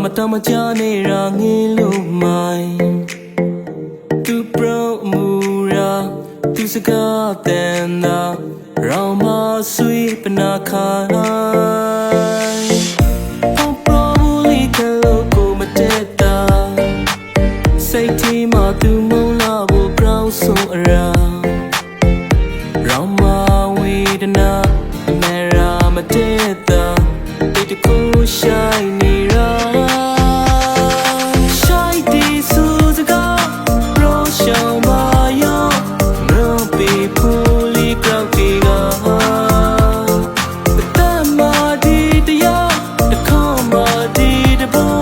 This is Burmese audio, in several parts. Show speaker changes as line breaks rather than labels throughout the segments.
မတမကြနေရငင်းလို့မိုင်းသူပရောမူရာသူစကားတန်တာရောင်မဆွေပနာခိုင်းပေါပရောဘူးလီကလို့ကိုမတက်တာစိတ်ထဲမှာသူမုန်းလာဖို့ပြောင်းဆိုအရာရောင်မဝေဒနာအမေရာမတက်တာတိတ်တခုရှိုင်းနေရာရှိုင်းဒီစူစကားရောရှောင်းမယောမလို့ပေဖူလီကောက်တီကတမ်းမာဒီတရားတခေါ်မာဒီတဘော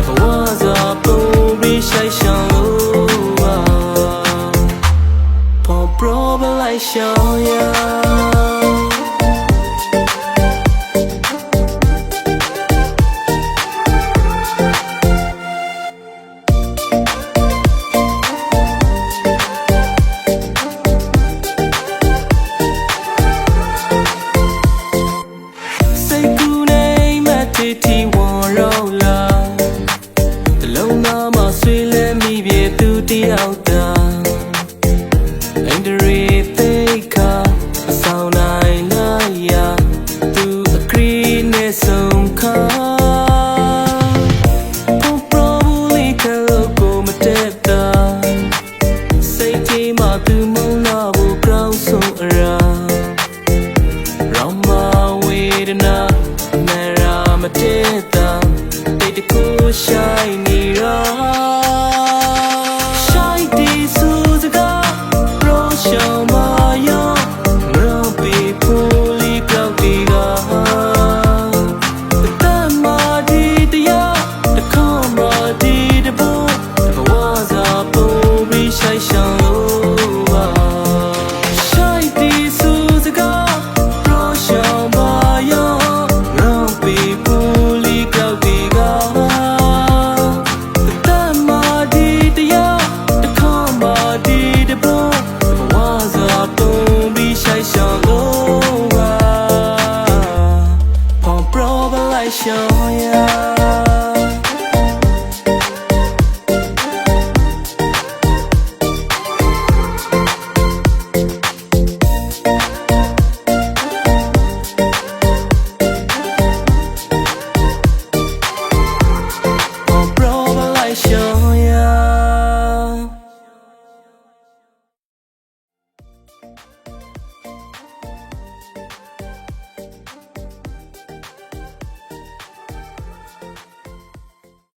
ဘဝစားပုံပြီးရှိုင်းရှောင်းလို့ပေါ်ပရောဘလိုက်ရှောင်းရတီဝါရောလာတလုံးသားမှာဆွေးလဲမိပြေသူတယောက်သာ